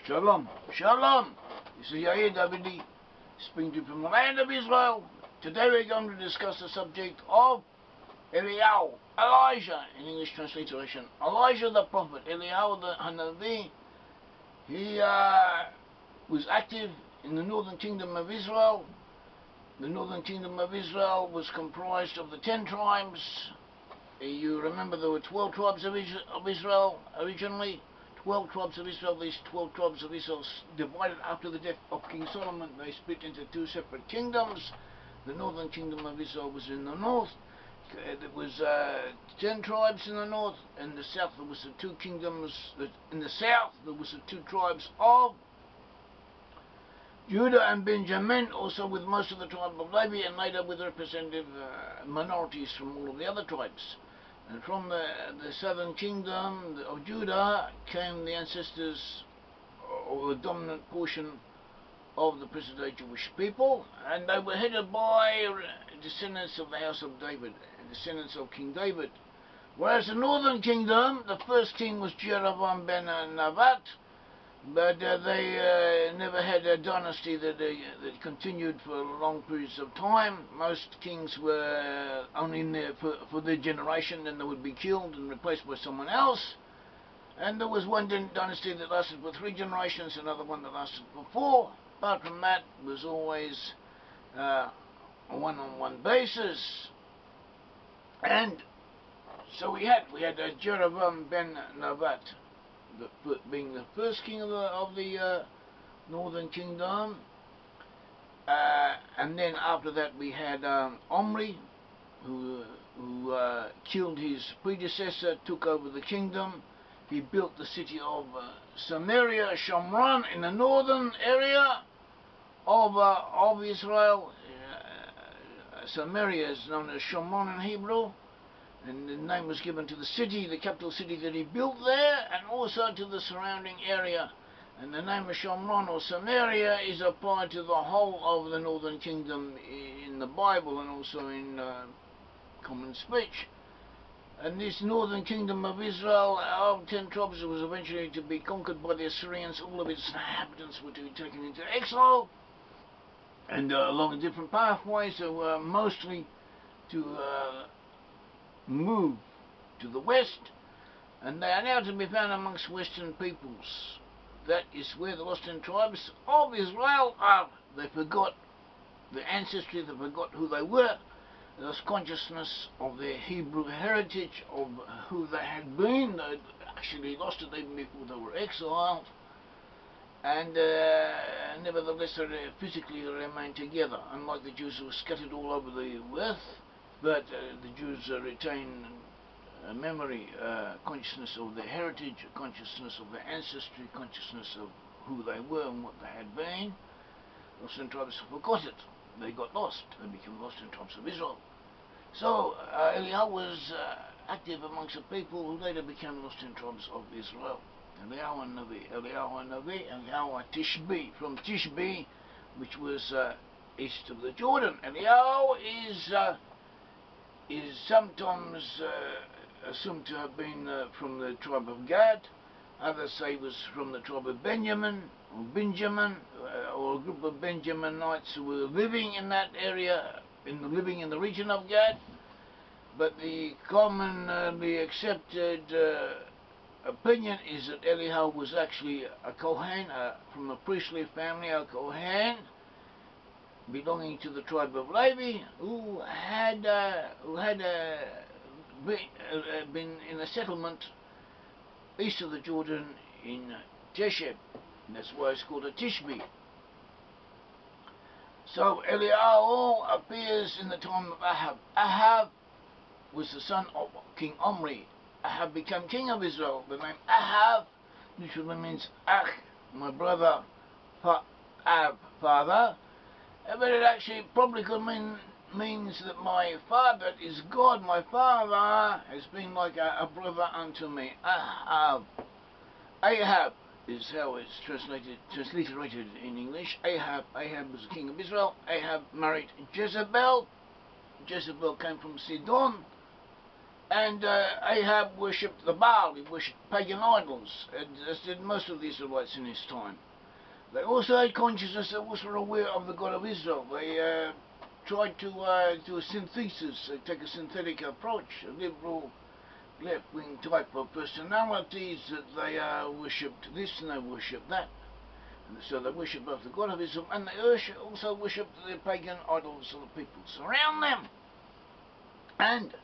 Shalom, shalom. This is Yair Davidiy, speaking to you from the land of Israel. Today we're going to discuss the subject of Eliyahu, Elijah in English transliteration. Elijah the prophet, Eliyahu the Hanavi. He was active in the northern kingdom of Israel. The northern kingdom of Israel was comprised of the 10 tribes. You remember there were 12 tribes of Israel originally. 12 tribes of Israel. These 12 tribes of Israel divided after the death of King Solomon. They split into 2 separate kingdoms. The northern kingdom of Israel was in the north. There was 10 tribes in the north. In the south there was the 2 kingdoms. In the south there was the 2 tribes of Judah and Benjamin, also with most of the tribe of Levi, and later with representative minorities from all of the other tribes. And from the southern kingdom of Judah came the ancestors, or the dominant portion of the present-day Jewish people, and they were headed by descendants of the house of David, descendants of King David. Whereas the northern kingdom, the first king was Jeroboam ben Nebat, but they never had a dynasty that continued for long periods of time. Most kings were only in there for their generation, then they would be killed and replaced by someone else. And there was one dynasty that lasted for 3 generations, another one that lasted for 4. Apart from that, it was always a one-on-one basis. And so we had Jeroboam ben Nebat, being the first king of the northern kingdom, and then after that we had Omri, who killed his predecessor, took over the kingdom. He built the city of Samaria, Shomron, in the northern area of Israel. Samaria is known as Shomron in Hebrew. And the name was given to the city, the capital city that he built there, and also to the surrounding area. And the name of Shomron or Samaria is applied to the whole of the northern kingdom in the Bible and also in common speech. And this northern kingdom of Israel, of 10 tribes, was eventually to be conquered by the Assyrians. All of its inhabitants were to be taken into exile, and along different pathways. They were mostly to move to the west, and they are now to be found amongst western peoples. That is where the lost 10 tribes of Israel are. They forgot their ancestry, they forgot who they were. They lost consciousness of their Hebrew heritage, of who they had been. They actually lost it even before they were exiled, and nevertheless they physically remained together, unlike the Jews who were scattered all over the earth. But the Jews retain memory, consciousness of their heritage, consciousness of their ancestry, consciousness of who they were and what they had been. Lost 10 tribes forgot it. They got lost. They became lost 10 tribes of Israel. So Eliyahu was active amongst the people who later became lost 10 tribes of Israel. Eliyahu Navi, Eliyahu Navi, Eliyahu Tishbi, from Tishbi, which was east of the Jordan. Eliyahu is sometimes assumed to have been from the tribe of Gad. Others say he was from the tribe of Benjamin, or a group of Benjaminites who were living in that area, living in the region of Gad. But the commonly accepted opinion is that Eliyahu was actually a Kohen, from a priestly family, a Kohen, belonging to the tribe of Levi, who had been in a settlement east of the Jordan in Tesheb. That's why it's called a Tishbi. So Eliyahu appears in the time of Ahab. Ahab was the son of King Omri. Ahab became king of Israel. The name Ahab literally means Ach, my brother, Ab, father. But it actually probably could means that my father is God. My father has been like a brother unto me. Ahab is how it's transliterated in English. Ahab was the king of Israel. Ahab married Jezebel. Jezebel came from Sidon. And Ahab worshipped the Baal, he worshipped pagan idols, and as did most of the Israelites in his time. They also had consciousness, they also were aware of the God of Israel. They tried to do a synthesis, take a synthetic approach, a liberal left-wing type of personalities, that they worshipped this and they worshipped that. And so they worshipped both the God of Israel and they also worshipped the pagan idols of the peoples around them. And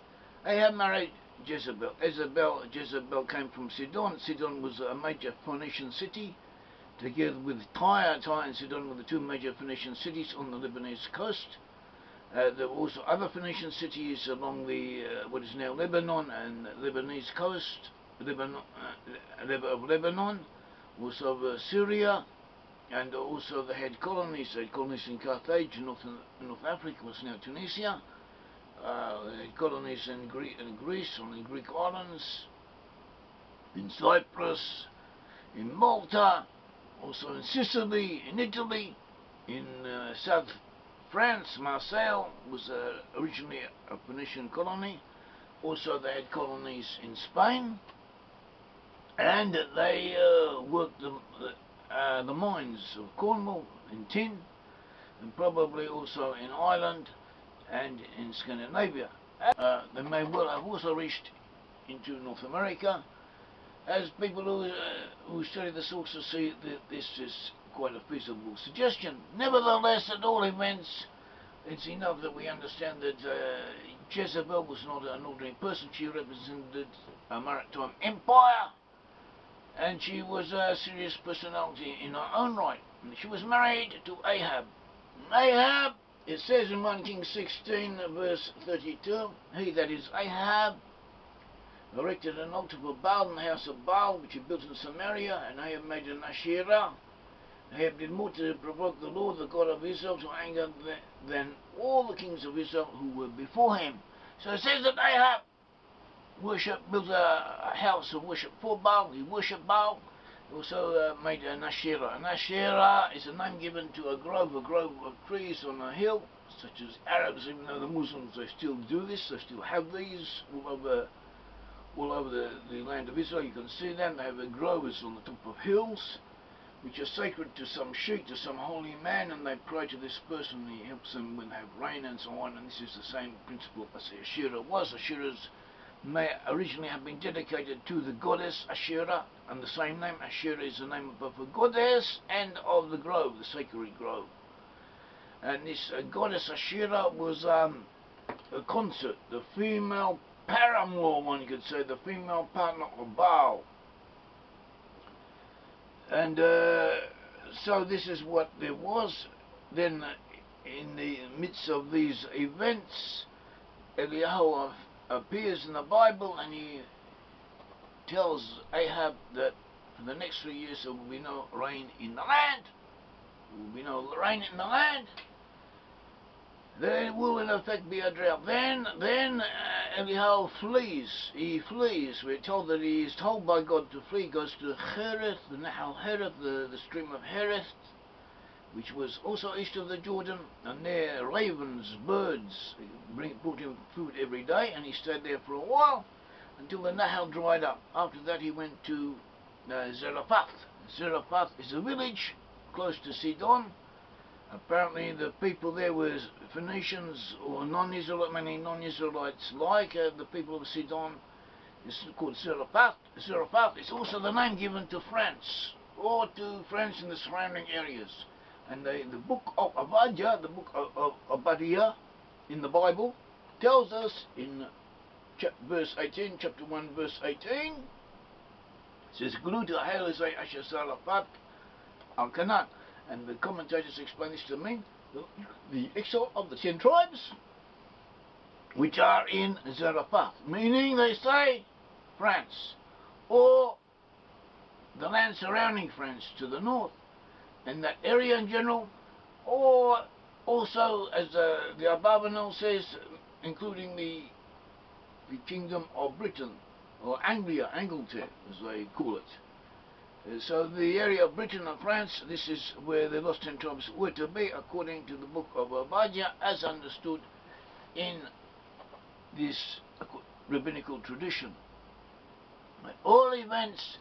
Ahab married Jezebel. Jezebel came from Sidon. Sidon was a major Phoenician city, together with Tyre. Tyre and Sidon were the two major Phoenician cities on the Lebanese coast. There were also other Phoenician cities along the what is now Lebanon and Lebanese coast, of Lebanon, also Syria, and also they had colonies. They had colonies in Carthage, North Africa, was now Tunisia. They had colonies in Greece, on the Greek islands, in Cyprus, in Malta, also in Sicily, in Italy, in South France. Marseille was originally a Phoenician colony. Also they had colonies in Spain, and they worked the mines of Cornwall in tin, and probably also in Ireland and in Scandinavia. They may well have also reached into North America, as people who study the sources see that this is quite a feasible suggestion. Nevertheless, at all events, it's enough that we understand that Jezebel was not an ordinary person. She represented a maritime empire, and she was a serious personality in her own right. And she was married to Ahab. Ahab, it says in 1 Kings 16 verse 32, he, that is Ahab, erected an altar for Baal in the house of Baal, which he built in Samaria, and Ahab made an Asherah. Ahab did more to provoke the Lord, the God of Israel, to anger than all the kings of Israel who were before him. So it says that Ahab built a house of worship for Baal. He worshipped Baal. He also made an Asherah. An Asherah is a name given to a grove of trees on a hill, such as Arabs, even though the Muslims, they still do this, they still have these all over the land of Israel. You can see them. They have groves on the top of hills, which are sacred to some sheikh, to some holy man, and they pray to this person, and he helps them when they have rain and so on. And this is the same principle as the Asherah was. Asherahs may originally have been dedicated to the goddess Asherah, and the same name, Asherah, is the name of both the goddess and of the grove, the sacred grove. And this goddess Asherah was a consort, the female paramour, one could say, the female partner of Baal. And so this is what there was. Then in the midst of these events, Eliyahu appears in the Bible, and he tells Ahab that for the next 3 years there will be no rain in the land. There will be no rain in the land. There will in effect be a drought. Then Eliyahu flees. He flees. We're told that he is told by God to flee. He goes to Hereth, the Nahal Hereth, the stream of Hereth, which was also east of the Jordan, and there ravens, birds, brought him food every day, and he stayed there for a while until the Nahal dried up. After that he went to Zarephath. Zarephath is a village close to Sidon. Apparently the people there were Phoenicians or non-Israelite, many non-Israelites like the people of Sidon. It's called Zarephath. Zarephath is also the name given to France, or to France in the surrounding areas. And the book of Obadiah, the book of Obadiah in the Bible, tells us in verse 18, chapter 1, verse 18, it says, Glu to Hailazai Asher Zarephath al-Canaan. And the commentators explain this to mean the exile of the 10 tribes, which are in Zarephath, meaning they say France, or the land surrounding France to the north, and that area in general, or also, as the Abarbanel says, including the kingdom of Britain, or Anglia, Angleterre, as they call it. So the area of Britain and France, this is where the lost 10 tribes were to be, according to the book of Obadiah, as understood in this rabbinical tradition. At all events,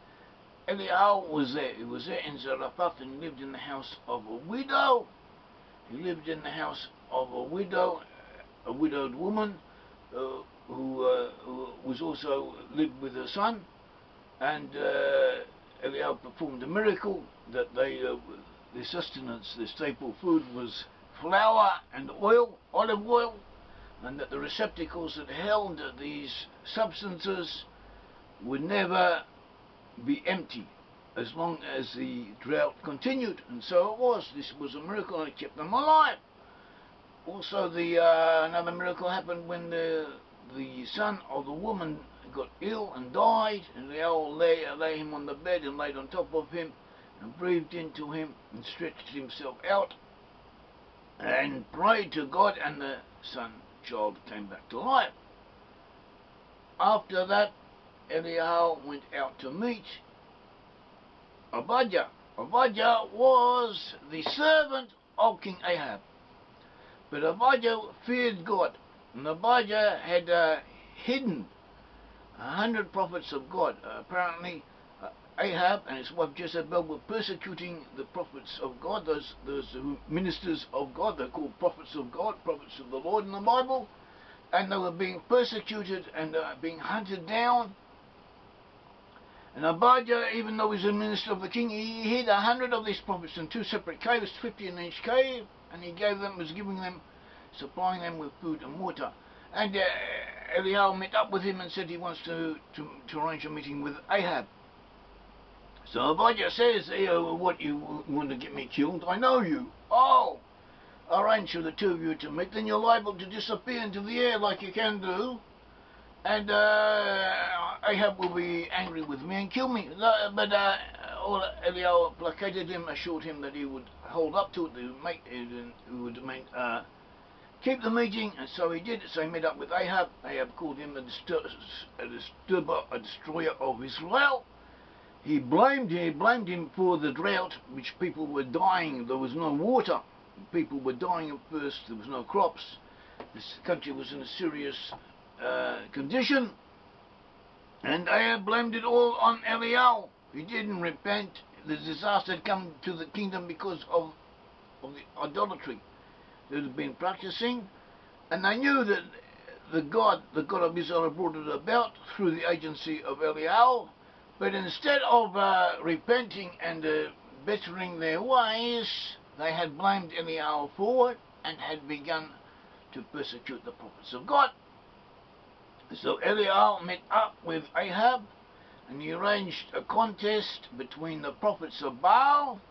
Eliyahu was there. He was there in Zarephath and lived in the house of a widow. He lived in the house of a widow, a widowed woman, who was also lived with her son. And Eliyahu performed a miracle that their sustenance, their staple food, was flour and oil, olive oil, and that the receptacles that held these substances would never be empty as long as the drought continued. And so it was. This was a miracle, and it kept them alive. Also, another miracle happened when the son of the woman got ill and died, and they all lay him on the bed and laid on top of him and breathed into him and stretched himself out and prayed to God, and the child came back to life. After that, Eliyahu went out to meet Abijah. Abijah was the servant of King Ahab. But Abijah feared God, and Abijah had hidden 100 prophets of God. Apparently, Ahab and his wife Jezebel were persecuting the prophets of God, those ministers of God. They're called prophets of God, prophets of the Lord in the Bible, and they were being persecuted and being hunted down. And Abijah, even though he was a minister of the king, he hid 100 of these prophets in 2 separate caves, 50 in each cave, and he was supplying them with food and water. And Eliyahu met up with him and said he wants to arrange a meeting with Ahab. So Abijah says, what, you want to get me killed? I know you. Oh, arrange for the two of you to meet, then you're liable to disappear into the air like you can do, and Ahab will be angry with me and kill me. But Eliyahu placated him, assured him that he would hold up to it, he would keep the meeting, and so he did. So he met up with Ahab. Ahab called him a destroyer of Israel. He blamed him for the drought, which people were dying. There was no water. People were dying at first. There was no crops. This country was in a serious condition. And Ahab blamed it all on Eliyahu. He didn't repent. The disaster had come to the kingdom because of the idolatry that had been practicing. And they knew that the God of Israel had brought it about through the agency of Eliyahu. But instead of repenting and bettering their ways, they had blamed Eliyahu for it and had begun to persecute the prophets of God. So Eliyahu met up with Ahab, and he arranged a contest between the prophets of Baal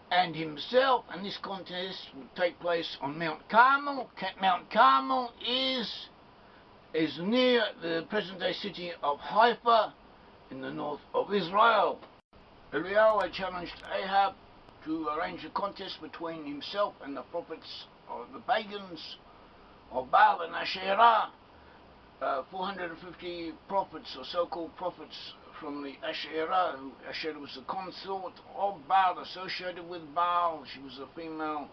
and himself, and this contest would take place on Mount Carmel. Mount Carmel is near the present-day city of Haifa, in the north of Israel. Eliyahu had challenged Ahab to arrange a contest between himself and the prophets of the pagans of Baal and Asherah. 450 prophets, or so-called prophets, from the Asherah. Asherah was the consort of Baal, associated with Baal. She was a female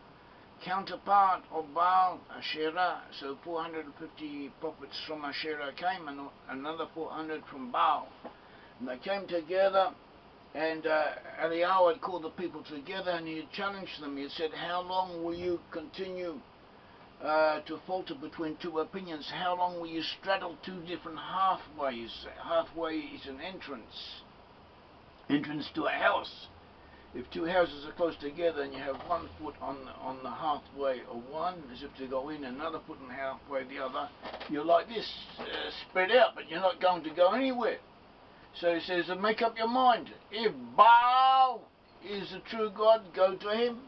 counterpart of Baal, Asherah. So 450 prophets from Asherah came, and another 400 from Baal. And they came together, and Eliyahu had called the people together, and he had challenged them. He had said, how long will you continue to falter between two opinions? How long will you straddle two different halfways? Halfway is an entrance to a house. If two houses are close together and you have 1 foot on the halfway of one, as if to go in, another foot on halfway the other, you're like this, spread out, but you're not going to go anywhere. So he says, make up your mind. If Baal is the true God, go to him.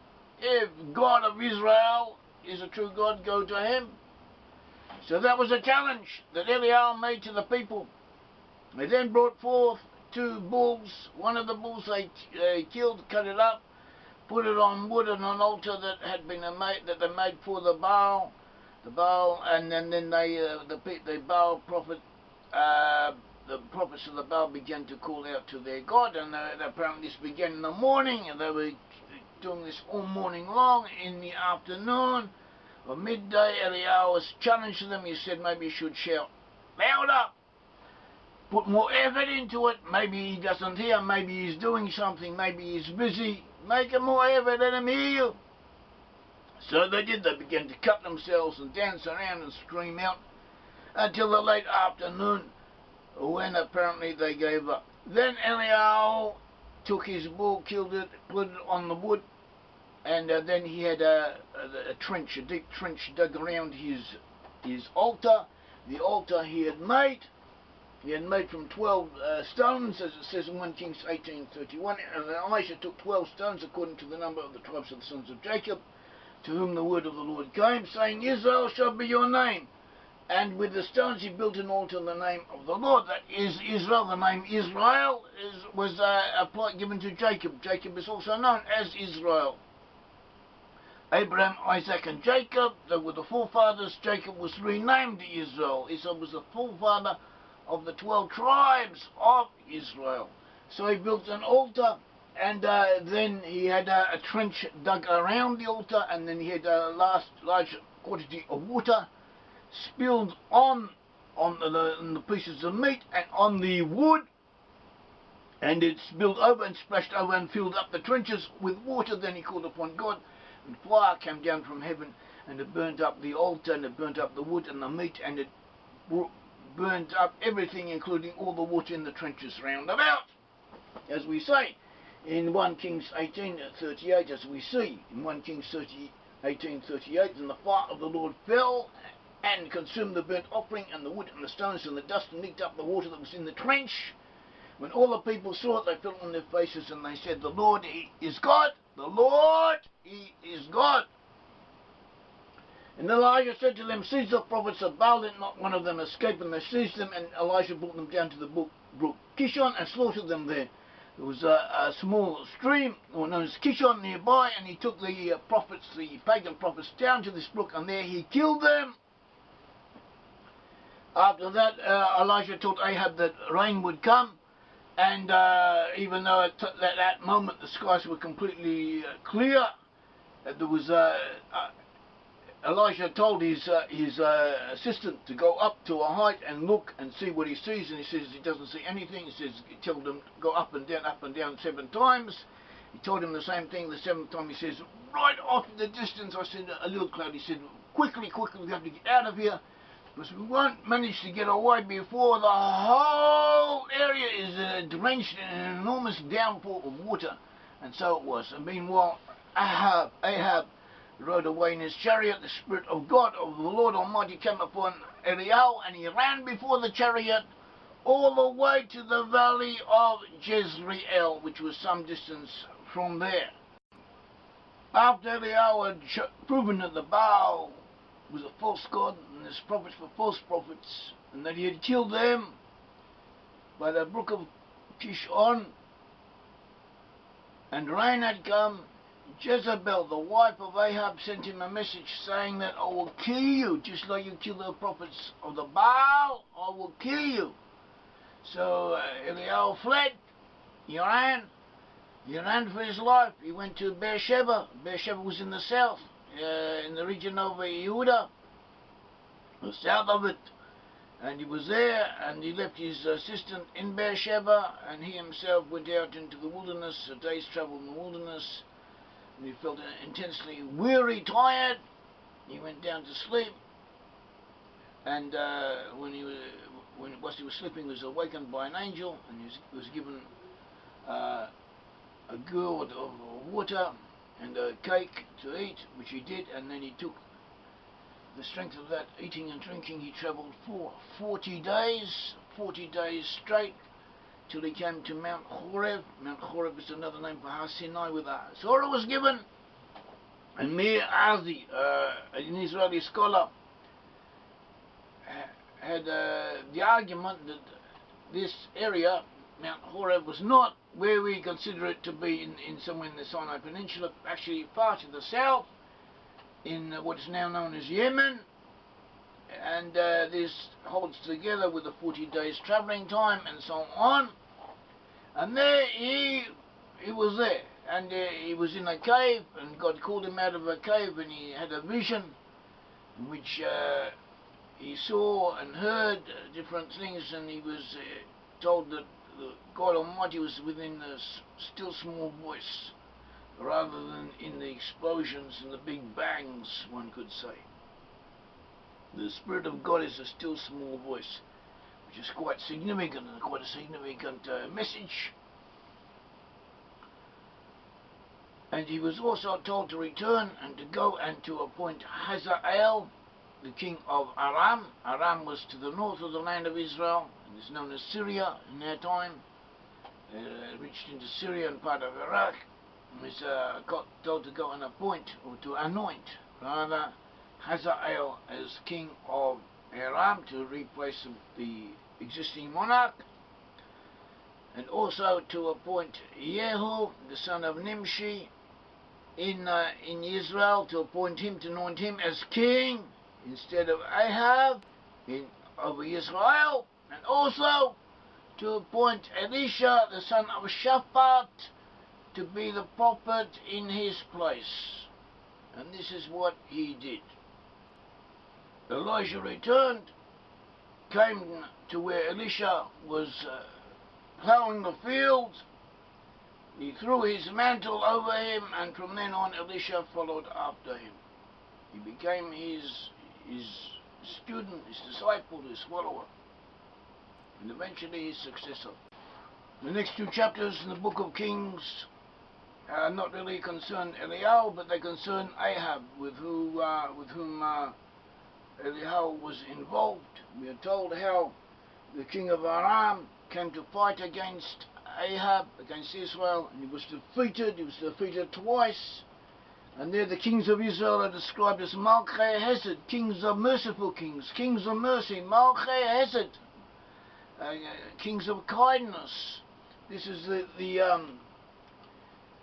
If God of Israel is a true God, go to him. So that was a challenge that Eliyahu made to the people. They then brought forth 2 bulls. One of the bulls they killed, cut it up, put it on wood on an altar that had been they made for the Baal. And then the Baal prophet. The prophets of the Baal began to call out to their God, and apparently this began in the morning, and they were doing this all morning long. In the afternoon or midday, Eliyahu was challenging them. He said, maybe you should shout louder, put more effort into it. Maybe he doesn't hear, maybe he's doing something, maybe he's busy. Make more effort, let him hear you. So they did. They began to cut themselves and dance around and scream out until the late afternoon, when apparently they gave up. Then Eliyahu took his bull, killed it, put it on the wood, and then he had a deep trench dug around his altar. The altar he had made from 12 stones, as it says in 1 Kings 18:31. And Elisha took 12 stones according to the number of the tribes of the sons of Jacob, to whom the word of the Lord came, saying, Israel shall be your name. And with the stones he built an altar in the name of the Lord. That is Israel. The name Israel was given to Jacob. Jacob is also known as Israel. Abraham, Isaac and Jacob, they were the forefathers. Jacob was renamed Israel. Esau was the forefather of the 12 tribes of Israel. So he built an altar, and then he had a trench dug around the altar, and then he had a large quantity of water spilled on the pieces of meat and on the wood, and it spilled over and splashed over and filled up the trenches with water. Then he called upon God, and fire came down from heaven, and it burnt up the altar, and it burnt up the wood and the meat, and it burnt up everything, including all the water in the trenches round about, as we say in 1 Kings 18:38, as we see in 1 Kings 18:38. And the fire of the Lord fell and consumed the burnt offering and the wood and the stones and the dust, and licked up the water that was in the trench. When all the people saw it, they fell on their faces, and they said, the Lord, he is God. The Lord, he is God. And Elijah said to them, seize the prophets of Baal, let not one of them escape. And they seized them, and Elijah brought them down to the brook Kishon and slaughtered them there. There was a small stream, known as Kishon, nearby, and he took the prophets, the pagan prophets, down to this brook, and there he killed them. After that, Elijah told Ahab that rain would come, and even though at that moment the skies were completely clear, there was Elijah told his assistant to go up to a height and look and see what he sees, and he says he doesn't see anything. He says, he told him go up and down 7 times. He told him the same thing the 7th time. He says, right off in the distance, I said, a little cloud. He said, quickly, we have to get out of here, because we won't manage to get away before the whole area is drenched in an enormous downpour of water. And so it was. And meanwhile, Ahab rode away in his chariot. The Spirit of God, of the Lord Almighty, came upon Eliyahu, and he ran before the chariot all the way to the valley of Jezreel, which was some distance from there. After Eliyahu had proven that the Baal was a false god, and his prophets were false prophets, and that he had killed them by the brook of Kishon, and rain had come, Jezebel, the wife of Ahab, sent him a message saying that I will kill you, just like you killed the prophets of the Baal, I will kill you. So Eliyahu fled. He ran for his life. He went to Beersheba. Beersheba was in the south, in the region of Yehuda, the south of it. And he was there, and he left his assistant in Beersheba, and he himself went out into the wilderness, a day's travel in the wilderness. And he felt intensely weary, tired. He went down to sleep, and whilst he was sleeping, he was awakened by an angel, and he was given a gourd of water and a cake to eat, which he did, and then he took the strength of that eating and drinking. He travelled for 40 days straight, till he came to Mount Horeb. Mount Horeb is another name for Har Sinai, where the Torah was given. And Meir Azi, an Israeli scholar, had the argument that this area, Mount Horeb, was not where we consider it to be in somewhere in the Sinai Peninsula, actually far to the south, in what is now known as Yemen. And this holds together with the 40 days travelling time and so on. And there he was there, and he was in a cave, and God called him out of a cave, and he had a vision in which he saw and heard different things, and he was told that God Almighty was within the still small voice, rather than in the explosions and the big bangs, one could say. The Spirit of God is a still small voice, which is quite significant, and quite a significant message. And he was also told to return and to go and to appoint Hazael, the king of Aram. Aram was to the north of the land of Israel, and is known as Syria in their time. Reached into Syria and part of Iraq. He was told to go and appoint, or to anoint, rather, Hazael as king of Aram to replace the existing monarch, and also to appoint Yehu, the son of Nimshi, in Israel, to appoint him, to anoint him as king instead of Ahab over Israel, and also to appoint Elisha, the son of Shaphat, to be the prophet in his place. And this is what he did. Elijah returned, came to where Elisha was plowing the field. He threw his mantle over him, and from then on Elisha followed after him. He became his student, his disciple, his follower, and eventually his successor. The next two chapters in the book of Kings not really concern Eliyahu, but they concern Ahab, with whom Eliyahu was involved. We are told how the king of Aram came to fight against Ahab, against Israel, and he was defeated. He was defeated twice. And there the kings of Israel are described as Malchei Hesed, kings of merciful kings, kings of mercy, Malchei Hesed, kings of kindness. This is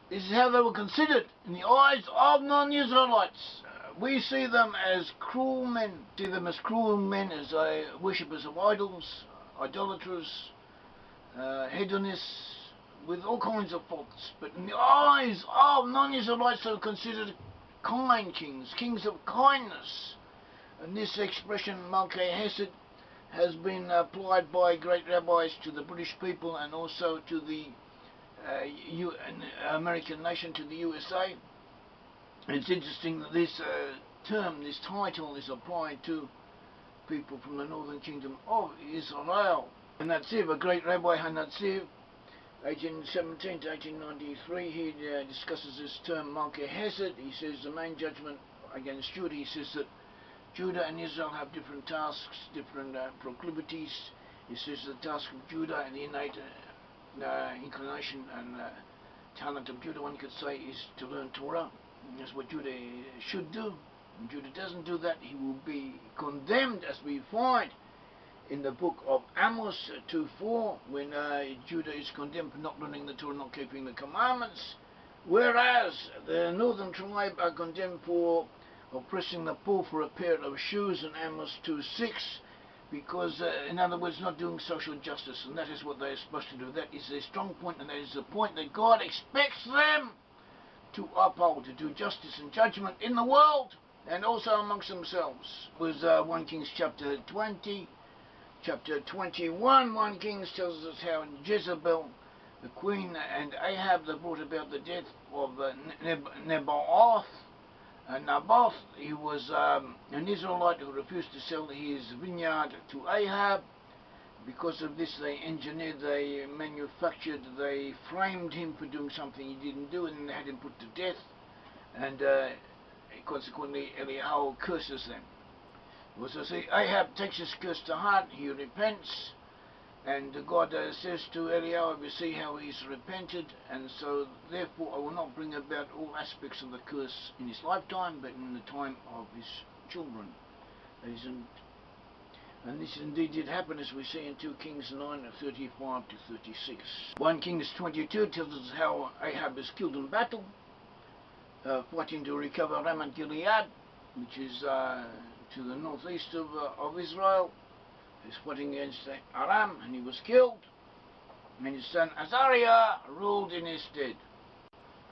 this is how they were considered in the eyes of non-Israelites. We see them as cruel men. See them as cruel men, as worshippers of idols, idolaters, hedonists, with all kinds of faults. But in the eyes of non-Israelites, they were considered kind kings, kings of kindness. And this expression, Malchei Hesed, has been applied by great rabbis to the British people, and also to the American nation, to the USA. And it's interesting that this term, this title, is applied to people from the northern kingdom of Israel. And Hatziv, a great rabbi, Hatziv, 1817 to 1893, he discusses this term Malchei Hesed. He says the main judgment against Judah, he says that Judah and Israel have different tasks, different proclivities. He says the task of Judah and the innate inclination and talent of Judah, one could say, is to learn Torah. And that's what Judah should do. When Judah doesn't do that, he will be condemned, as we find in the book of Amos 2:4, when Judah is condemned for not learning the Torah, not keeping the commandments, whereas the northern tribe are condemned for oppressing the poor for a pair of shoes in Amos 2:6, because, in other words, not doing social justice, and that is what they are supposed to do. That is their strong point, and that is the point that God expects them to uphold, to do justice and judgment in the world, and also amongst themselves. It was 1 Kings chapter 20, chapter 21, 1 Kings tells us how Jezebel, the queen, and Ahab, they brought about the death of Naboth. Naboth, he was an Israelite who refused to sell his vineyard to Ahab. Because of this, they engineered, they manufactured, they framed him for doing something he didn't do, and then they had him put to death. And consequently, Eliyahu curses them. So see, Ahab takes his curse to heart, he repents, and God says to Eliyahu, you see how he's repented, and so therefore I will not bring about all aspects of the curse in his lifetime, but in the time of his children. And this indeed did happen, as we see in 2 Kings 9, 35 to 36. 1 Kings 22 tells us how Ahab is killed in battle, fighting to recover Ramat Gilead, which is to the northeast of Israel. He's fighting against Aram, and he was killed. And his son Azariah ruled in his stead.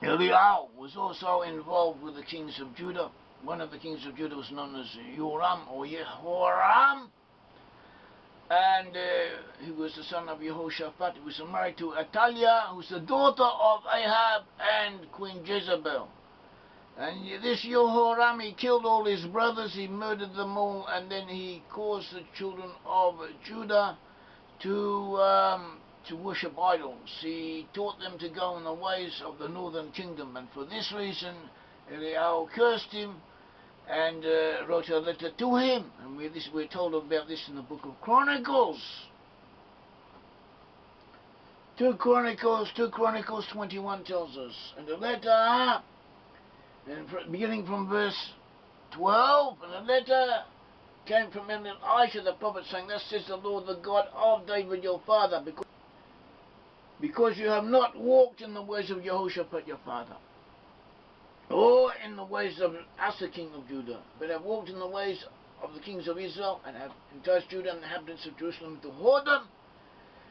Eliyahu was also involved with the kings of Judah. One of the kings of Judah was known as Yoram or Yehoram. and he was the son of Jehoshaphat. He was married to Athaliah, who was the daughter of Ahab and Queen Jezebel. And this Jehoram, he killed all his brothers, he murdered them all, and then he caused the children of Judah to worship idols. He taught them to go in the ways of the northern kingdom, and for this reason Eliyahu cursed him and wrote a letter to him, and we're told about this in the book of Chronicles. 2 Chronicles 21 tells us, and the letter, and beginning from verse 12, and the letter came from Elisha the prophet, saying, Thus says the Lord, the God of David your father, because you have not walked in the ways of Jehoshaphat your father, or in the ways of Asa king of Judah, but have walked in the ways of the kings of Israel, and have enticed Judah and the inhabitants of Jerusalem to whoredom,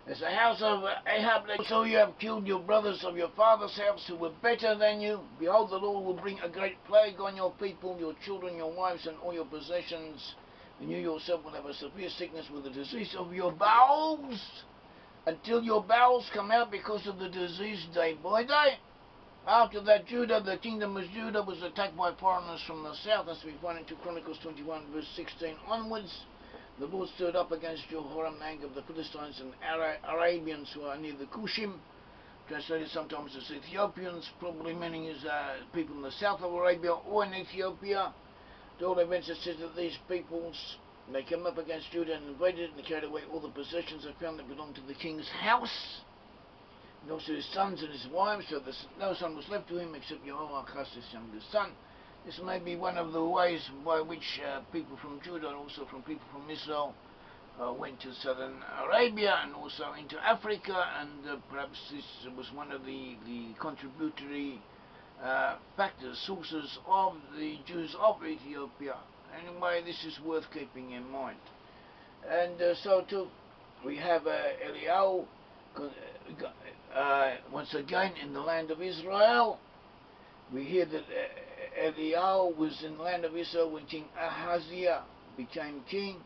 as the house of Ahab. So you have killed your brothers of your father's house who were better than you. Behold, the Lord will bring a great plague on your people, your children, your wives, and all your possessions, and you yourself will have a severe sickness with the disease of your bowels, until your bowels come out because of the disease day by day. After that, Judah, the kingdom of Judah, was attacked by foreigners from the south, as we find in 2 Chronicles 21, verse 16 onwards. The Lord stirred up against Jehoram the anger of the Philistines and Arabians who are near the Cushim, translated sometimes as Ethiopians, probably meaning is people in the south of Arabia or in Ethiopia. At all events, it says that these peoples, they came up against Judah and invaded it, and carried away all the possessions they found that belonged to the king's house, and also his sons and his wives, so that no son was left to him except Jehoahaz, his youngest son. This may be one of the ways by which people from Judah and also from people from Israel went to southern Arabia and also into Africa, and perhaps this was one of the contributory factors, sources of the Jews of Ethiopia. Anyway, this is worth keeping in mind. And so too, we have Eliyahu once again in the land of Israel. We hear that Eliyahu was in the land of Israel when King Ahaziah became king.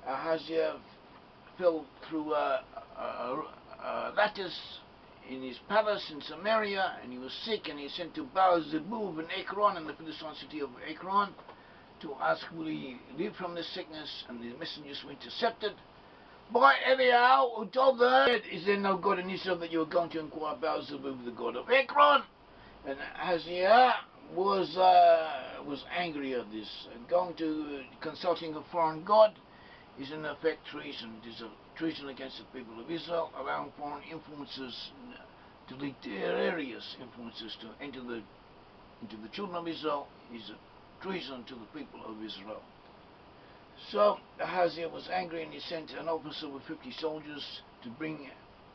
Ahaziah fell through a lattice in his palace in Samaria, and he was sick, and he sent to Baal-Zebub in Ekron, in the Philistine city of Ekron, to ask will he live from this sickness, and the messengers were intercepted by Eliyahu, who told them, Is there no God in Israel that you are going to inquire about Baal-Zebub, the god of Ekron? And Ahaziah was angry at this. Going to consulting a foreign god is in effect treason. It is a treason against the people of Israel, allowing foreign influences, deleterious influences, to enter into the children of Israel is a treason to the people of Israel. So Ahaziah was angry, and he sent an officer with 50 soldiers to bring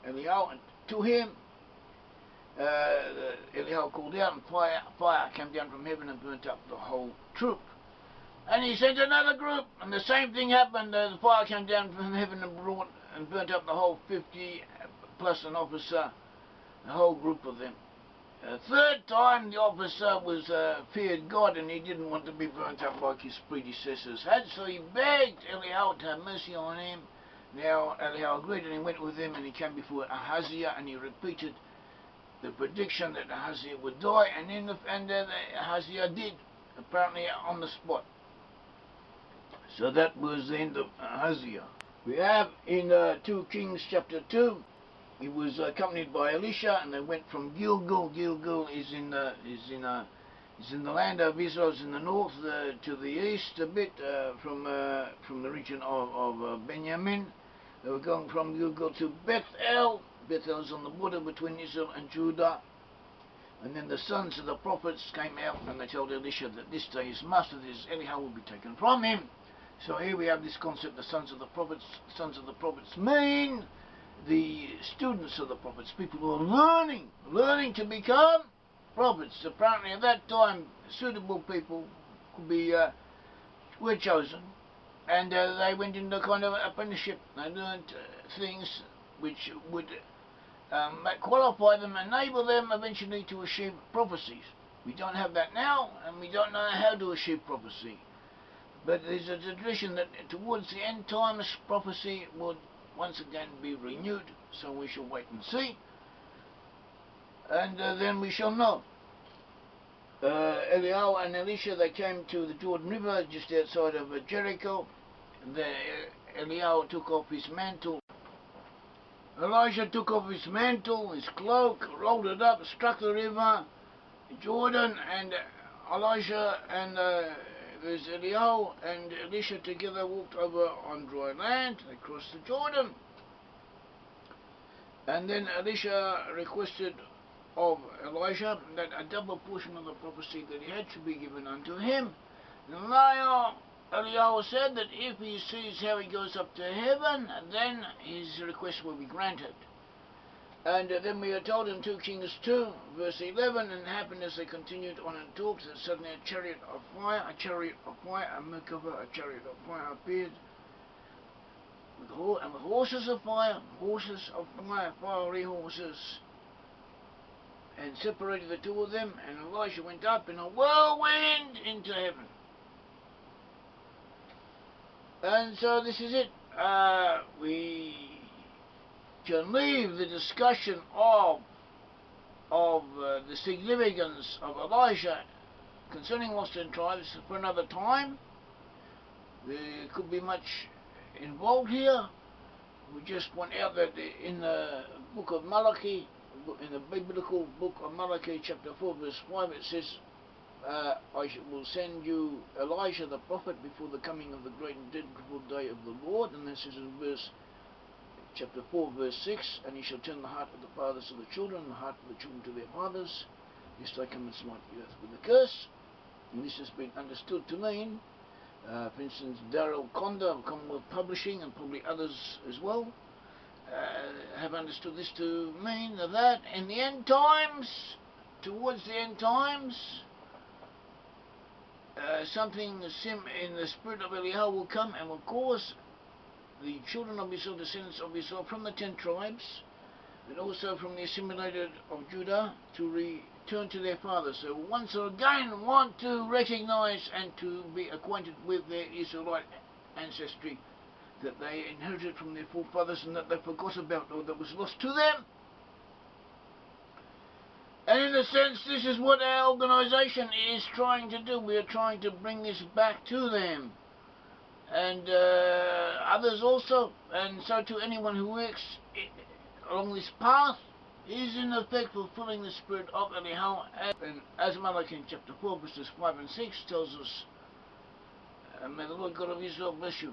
Eliyahu to him. Eliyahu called out, and fire came down from heaven and burnt up the whole troop. And he sent another group, and the same thing happened. The fire came down from heaven and burnt up the whole 50 plus an officer, the whole group of them. Third time, the officer feared God, and he didn't want to be burnt up like his predecessors had, so he begged Eliyahu to have mercy on him. Now Eliyahu agreed, and he went with him, and he came before Ahaziah, and he repeated the prediction that Ahaziah would die, and Ahaziah did, apparently on the spot. So that was the end of Ahaziah. We have in 2 Kings chapter 2, he was accompanied by Elisha, and they went from Gilgal. Gilgal is in the land of Israel, is in the north, to the east a bit, from the region of Benjamin. They were going from Gilgal to Bethel. Bethel is on the border between Israel and Judah. And then the sons of the prophets came out, and they told Elisha that this day his master, this Eliyahu, will be taken from him. So here we have this concept, the sons of the prophets. Sons of the prophets mean the students of the prophets, people who are learning to become prophets. Apparently at that time, suitable people were chosen, and they went into kind of apprenticeship. They learned things which would qualify them, enable them eventually to achieve prophecies. We don't have that now, and we don't know how to achieve prophecy. But there's a tradition that towards the end times prophecy would once again be renewed, so we shall wait and see, and then we shall know. Eliyahu and Elisha, they came to the Jordan River just outside of Jericho. Eliyahu took off his mantle. Elisha took off his mantle, his cloak, rolled it up, struck the river Jordan, and Elisha and there's Eliyahu and Elisha together walked over on dry land. They crossed the Jordan. And then Elisha requested of Elisha that a double portion of the prophecy that he had should be given unto him. And Eliyahu said that if he sees how he goes up to heaven, then his request will be granted. And then we are told in 2 Kings 2, verse 11, and it happened as they continued on and talked, that suddenly a chariot of fire, a Merkava, a chariot of fire appeared, with horses of fire, fiery horses, and separated the two of them, and Elisha went up in a whirlwind into heaven. And so this is it. We can leave the discussion of the significance of Elisha concerning lost 10 tribes for another time. There could be much involved here. We just point out that in the book of Malachi, in the biblical book of Malachi chapter 4 verse 5, it says, I will send you Elijah the prophet before the coming of the great and dreadful day of the Lord. And this is in chapter 4 verse 6, and he shall turn the heart of the fathers to the children, and the heart of the children to their fathers, lest I come and smite the earth with a curse. And this has been understood to mean, for instance, Darrell Conda of Commonwealth Publishing, and probably others as well, have understood this to mean that in the end times, towards the end times, something in the spirit of Eliyahu will come and will cause the children of Israel, descendants of Israel from the 10 tribes, and also from the assimilated of Judah, to return to their fathers. So once again want to recognize and to be acquainted with their Israelite ancestry that they inherited from their forefathers and that they forgot about, or that was lost to them. And in a sense, this is what our organisation is trying to do. We are trying to bring this back to them, and others also. And so to anyone who works along this path is in effect fulfilling the spirit of Eliyahu, and as Malachi chapter 4 verses 5 and 6 tells us. May the Lord God of Israel bless you.